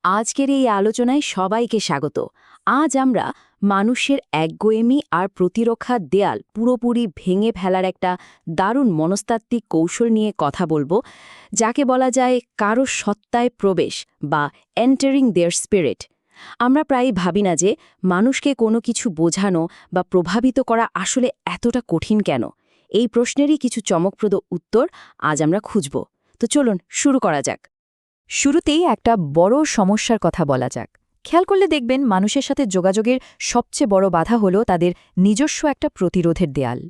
আজকের এই আলোচনায় সবাইকে স্বাগত। আজ আমরা মানুষের একগুঁয়েমি আর প্রতিরক্ষার দেয়াল পুরোপুরি ভেঙে ফেলার একটা দারুণ মনস্তাত্ত্বিক কৌশল নিয়ে কথা বলবো, যাকে বলা যায় কারো সত্তায় প্রবেশ বা এন্টারিং দেয়ার স্পিরিট। আমরা প্রায়ই ভাবি না যে মানুষকে কোনো কিছু বোঝানো বা প্রভাবিত করা আসলে এতটা কঠিন কেন। এই প্রশ্নেরই কিছু চমকপ্রদ উত্তর আজ আমরা খুঁজব। তো চলুন শুরু করা যাক। শুরুতেই একটা বড় সমস্যার কথা বলা যাক। খেয়াল করলে দেখবেন মানুষের সাথে যোগাযোগের সবচেয়ে বড় বাধা হলো তাদের নিজস্ব একটা প্রতিরোধের দেয়াল।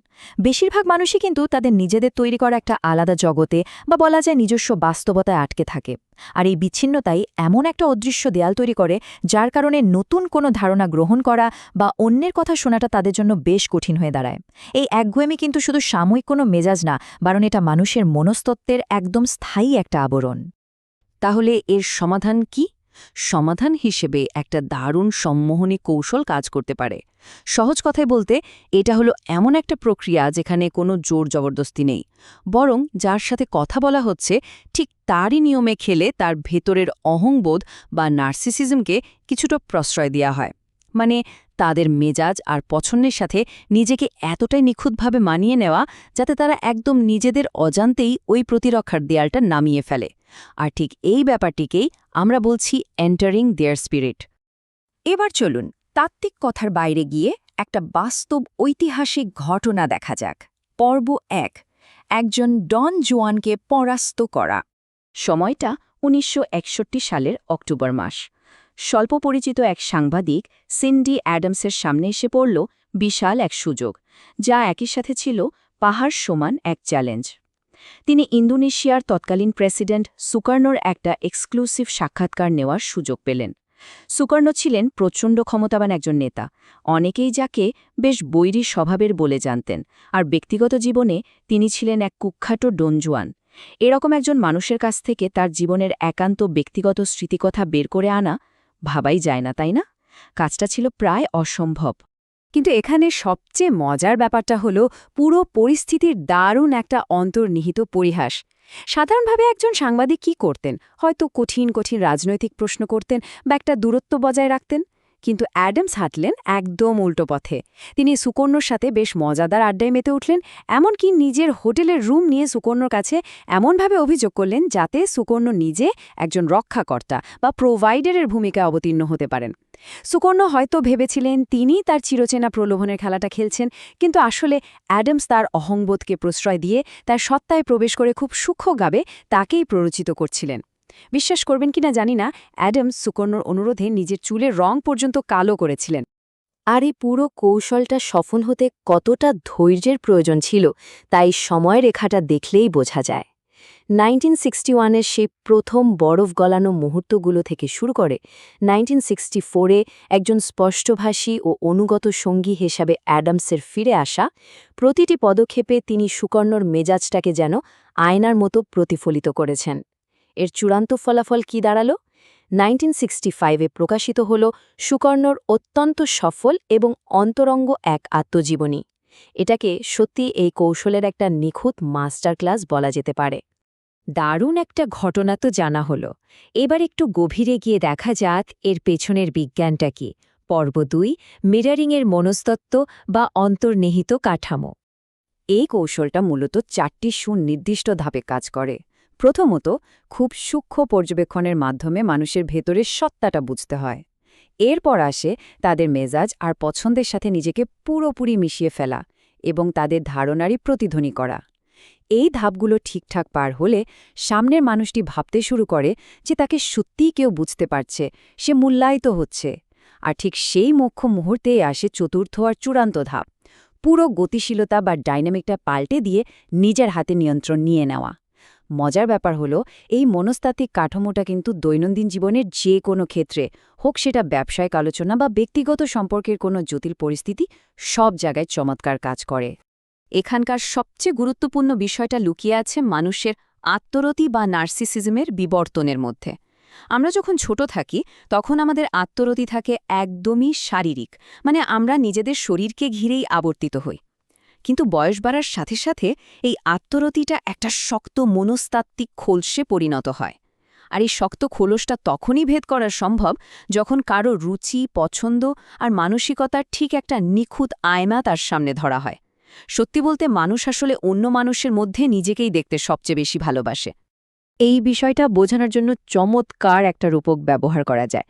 বেশিরভাগ মানুষই কিন্তু তাদের নিজেদের তৈরি করা একটা আলাদা জগতে বা বলা যায় নিজস্ব বাস্তবতায় আটকে থাকে। আর এই বিচ্ছিন্নতাই এমন একটা অদৃশ্য দেয়াল তৈরি করে, যার কারণে নতুন কোনো ধারণা গ্রহণ করা বা অন্যের কথা শোনাটা তাদের জন্য বেশ কঠিন হয়ে দাঁড়ায়। এই একগুঁয়েমি কিন্তু শুধু সাময়িক কোনো মেজাজ না, বরং এটা মানুষের মনস্তত্ত্বের একদম স্থায়ী একটা আবরণ। তাহলে এর সমাধান কি? সমাধান হিসেবে একটা দারুণ সম্মোহনী কৌশল কাজ করতে পারে। সহজ কথায় বলতে, এটা হলো এমন একটা প্রক্রিয়া যেখানে কোনো জোর জবরদস্তি নেই, বরং যার সাথে কথা বলা হচ্ছে ঠিক তারই নিয়মে খেলে তার ভেতরের অহংবোধ বা নার্সিসিজমকে কিছুটা প্রশ্রয় দেওয়া হয়। মানে তাদের মেজাজ আর পছন্দের সাথে নিজেকে এতটাই নিখুঁতভাবে মানিয়ে নেওয়া যাতে তারা একদম নিজেদের অজান্তেই ওই প্রতিরক্ষার দেয়ালটা নামিয়ে ফেলে। আর ঠিক এই ব্যাপারটিকেই আমরা বলছি এন্টারিং দেয়ার স্পিরিট। এবার চলুন তাত্ত্বিক কথার বাইরে গিয়ে একটা বাস্তব ঐতিহাসিক ঘটনা দেখা যাক। পর্ব ১, একজন ডন জুয়ানকে পরাস্ত করা। সময়টা ১৯৬১ সালের অক্টোবর মাস। স্বল্প পরিচিত এক সাংবাদিক সিন্ডি অ্যাডামসের সামনে এসে পড়ল বিশাল এক সুযোগ, যা একই সাথে ছিল পাহাড় সমান এক চ্যালেঞ্জ। তিনি ইন্দোনেশিয়ার তৎকালীন প্রেসিডেন্ট সুকার্নোর একটা এক্সক্লুসিভ সাক্ষাৎকার নেওয়ার সুযোগ পেলেন। সুকার্নো ছিলেন প্রচণ্ড ক্ষমতাবান একজন নেতা, অনেকেই যাকে বেশ বৈরী স্বভাবের বলে জানতেন, আর ব্যক্তিগত জীবনে তিনি ছিলেন এক কুখ্যাত ডনজুয়ান। এরকম একজন মানুষের কাছ থেকে তার জীবনের একান্ত ব্যক্তিগত স্মৃতিকথা বের করে আনা ভাবাই যায় না, তাই না? কাজটা ছিল প্রায় অসম্ভব। কিন্তু এখানে সবচেয়ে মজার ব্যাপারটা হলো পুরো পরিস্থিতির দারুণ একটা অন্তর্নিহিত পরিহাস। সাধারণভাবে একজন সাংবাদিক কি করতেন? হয়তো কঠিন কঠিন রাজনৈতিক প্রশ্ন করতেন বা একটা দূরত্ব বজায় রাখতেন। কিন্তু অ্যাডামস হাঁটলেন একদম উল্টো পথে। তিনি সুকর্ণর সাথে বেশ মজাদার আড্ডায় মেতে উঠলেন, এমনকি নিজের হোটেলের রুম নিয়ে সুকর্ণর কাছে এমনভাবে অভিযোগ করলেন যাতে সুকর্ণ নিজে একজন রক্ষাকর্তা বা প্রোভাইডারের ভূমিকায় অবতীর্ণ হতে পারেন। সুকর্ণ হয়তো ভেবেছিলেন তিনি তার চিরচেনা প্রলোভনের খেলাটা খেলছেন, কিন্তু আসলে অ্যাডামস তার অহংবোধকে প্রশ্রয় দিয়ে তার সত্তায় প্রবেশ করে খুব সূক্ষ্মভাবে তাকেই প্ররোচিত করছিলেন। বিশ্বাস করবেন কিনা জানি না, অ্যাডামস সুকর্ণর অনুরোধে নিজের চুলের রং পর্যন্ত কালো করেছিলেন। আর এই পুরো কৌশলটা সফল হতে কতটা ধৈর্যের প্রয়োজন ছিল, তাই সময়রেখাটা দেখলেই বোঝা যায়। 1961-এর সেই প্রথম বরফ গলানো মুহূর্তগুলো থেকে শুরু করে 1964-এ একজন স্পষ্টভাষী ও অনুগত সঙ্গী হিসাবে অ্যাডামসের ফিরে আসা, প্রতিটি পদক্ষেপে তিনি সুকর্ণর মেজাজটাকে যেন আয়নার মতো প্রতিফলিত করেছেন। এর চূড়ান্ত ফলাফল কি দাঁড়ালো? 1965-এ প্রকাশিত হল সুকর্ণর অত্যন্ত সফল এবং অন্তরঙ্গ এক আত্মজীবনী। এটাকে সত্যি এই কৌশলের একটা নিখুঁত মাস্টার ক্লাস বলা যেতে পারে। দারুণ একটা ঘটনা তো জানা হলো, এবার একটু গভীরে গিয়ে দেখা যাক এর পেছনের বিজ্ঞানটা কি। পর্ব ২, মিররিংয়ের মনস্তত্ত্ব বা অন্তর্নিহিত কাঠামো। এই কৌশলটা মূলত ৪টি সুনির্দিষ্ট ধাপে কাজ করে। প্রথমত, খুব সূক্ষ্ম পর্যবেক্ষণের মাধ্যমে মানুষের ভেতরের সত্তাটা বুঝতে হয়। এরপর আসে তাদের মেজাজ আর পছন্দের সাথে নিজেকে পুরোপুরি মিশিয়ে ফেলা এবং তাদের ধারণারই প্রতিধ্বনি করা। এই ধাপগুলো ঠিকঠাক পার হলে সামনের মানুষটি ভাবতে শুরু করে যে তাকে সত্যিই কেউ বুঝতে পারছে, সে মূল্যায়িত হচ্ছে। আর ঠিক সেই মুখ্য মুহূর্তেই আসে চতুর্থ আর চূড়ান্ত ধাপ, পুরো গতিশীলতা বা ডাইনামিকটা পাল্টে দিয়ে নিজের হাতে নিয়ন্ত্রণ নিয়ে নেওয়া। মজার ব্যাপার হলো, এই মনস্তাত্ত্বিক কাঠামোটা কিন্তু দৈনন্দিন জীবনের যে কোনো ক্ষেত্রে, হোক সেটা ব্যবসায়িক আলোচনা বা ব্যক্তিগত সম্পর্কের কোনো জটিল পরিস্থিতি, সব জায়গায় চমৎকার কাজ করে। এখানকার সবচেয়ে গুরুত্বপূর্ণ বিষয়টা লুকিয়ে আছে মানুষের আত্মরতি বা নার্সিসিজমের বিবর্তনের মধ্যে। আমরা যখন ছোট থাকি তখন আমাদের আত্মরতি থাকে একদমই শারীরিক, মানে আমরা নিজেদের শরীরকে ঘিরেই আবর্তিত হই। কিন্তু বয়স বাড়ার সাথে সাথে এই আত্মরতিটা একটা শক্ত মনস্তাত্ত্বিক খোলসে পরিণত হয়। আর এই শক্ত খোলসটা তখনই ভেদ করা সম্ভব যখন কারো রুচি, পছন্দ আর মানসিকতার ঠিক একটা নিখুঁত আয়না তার সামনে ধরা হয়। সত্যি বলতে মানুষ আসলে অন্য মানুষের মধ্যে নিজেকেই দেখতে সবচেয়ে বেশি ভালোবাসে। এই বিষয়টা বোঝানোর জন্য চমৎকার একটা রূপক ব্যবহার করা যায়।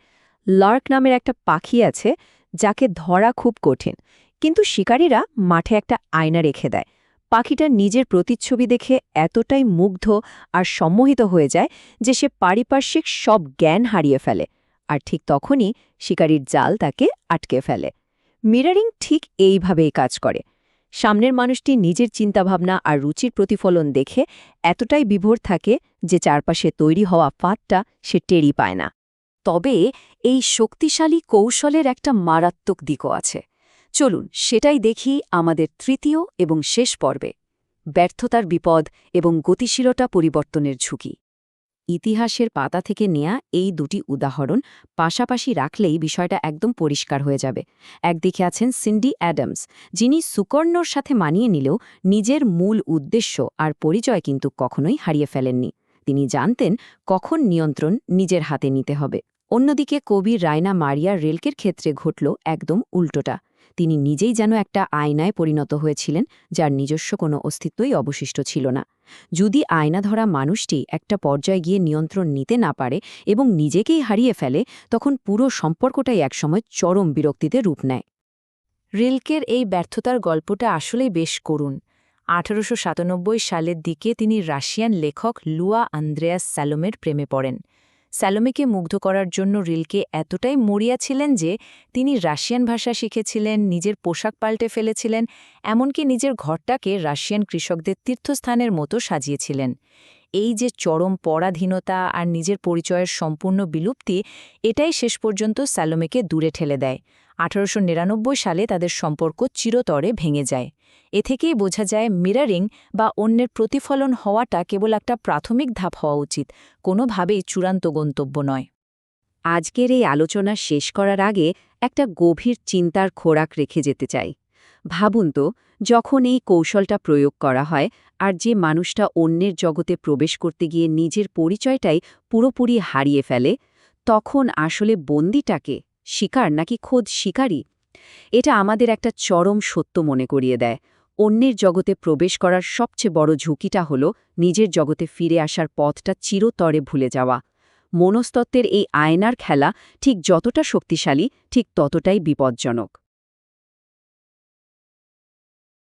লার্ক নামের একটা পাখি আছে যাকে ধরা খুব কঠিন, কিন্তু শিকারীরা মাঠে একটা আয়না রেখে দেয়। পাখিটা নিজের প্রতিচ্ছবি দেখে এতটাই মুগ্ধ আর সম্মোহিত হয়ে যায় যে সে পারিপার্শ্বিক সব জ্ঞান হারিয়ে ফেলে। আর ঠিক তখনই শিকারীর জাল তাকে আটকে ফেলে। মিররিং ঠিক এইভাবেই কাজ করে। সামনের মানুষটি নিজের চিন্তাভাবনা আর রুচির প্রতিফলন দেখে এতটাই বিভোর থাকে যে চারপাশে তৈরি হওয়া ফাঁদটা সে টেরই পায় না। তবে এই শক্তিশালী কৌশলের একটা মারাত্মক দিকও আছে। চলুন সেটাই দেখি আমাদের তৃতীয় এবং শেষ পর্বে, ব্যর্থতার বিপদ এবং গতিশীলতা পরিবর্তনের ঝুঁকি। ইতিহাসের পাতা থেকে নেয়া এই দুটি উদাহরণ পাশাপাশি রাখলেই বিষয়টা একদম পরিষ্কার হয়ে যাবে। একদিকে আছেন সিন্ডি অ্যাডামস, যিনি সুকর্ণর সাথে মানিয়ে নিলেও নিজের মূল উদ্দেশ্য আর পরিচয় কিন্তু কখনোই হারিয়ে ফেলেননি। তিনি জানতেন কখন নিয়ন্ত্রণ নিজের হাতে নিতে হবে। অন্যদিকে কবি রায়না মারিয়া রিলকের ক্ষেত্রে ঘটল একদম উল্টোটা। তিনি নিজেই যেন একটা আয়নায় পরিণত হয়েছিলেন, যার নিজস্ব কোনো অস্তিত্বই অবশিষ্ট ছিল না। যদি আয়না ধরা মানুষটি একটা পর্যায়ে গিয়ে নিয়ন্ত্রণ নিতে না পারে এবং নিজেকেই হারিয়ে ফেলে, তখন পুরো সম্পর্কটাই একসময় চরম বিরক্তিতে রূপ নেয়। রিলকের এই ব্যর্থতার গল্পটা আসলেই বেশ করুণ। 1897 সালের দিকে তিনি রাশিয়ান লেখক লুয়া আন্দ্রেয়াস স্যালোমের প্রেমে পড়েন। স্যালোমেকে মুগ্ধ করার জন্য রিলকে এতটাই মরিয়া ছিলেন যে তিনি রাশিয়ান ভাষা শিখেছিলেন, নিজের পোশাক পাল্টে ফেলেছিলেন, এমনকি নিজের ঘরটাকে রাশিয়ান কৃষকদের তীর্থস্থানের মতো সাজিয়েছিলেন। এই যে চরম পরাধীনতা আর নিজের পরিচয়ের সম্পূর্ণ বিলুপ্তি, এটাই শেষ পর্যন্ত স্যালোমেকে দূরে ঠেলে দেয়। 1899 সালে তাদের সম্পর্ক চিরতরে ভেঙে যায়। এ থেকেই বোঝা যায় মিররিং বা অন্যের প্রতিফলন হওয়াটা কেবল একটা প্রাথমিক ধাপ হওয়া উচিত, কোনোভাবেই চূড়ান্ত গন্তব্য নয়। আজকের এই আলোচনা শেষ করার আগে একটা গভীর চিন্তার খোরাক রেখে যেতে চাই। ভাবুন তো, যখন এই কৌশলটা প্রয়োগ করা হয় আর যে মানুষটা অন্যের জগতে প্রবেশ করতে গিয়ে নিজের পরিচয়টাই পুরোপুরি হারিয়ে ফেলে, তখন আসলে বন্দীটাকে শিকার নাকি খোদ শিকারী? এটা আমাদের একটা চরম সত্য মনে করিয়ে দেয়। অন্যের জগতে প্রবেশ করার সবচেয়ে বড় ঝুঁকিটা হল নিজের জগতে ফিরে আসার পথটা চিরতরে ভুলে যাওয়া। মনস্তত্ত্বের এই আয়নার খেলা ঠিক যতটা শক্তিশালী, ঠিক ততটাই বিপজ্জনক।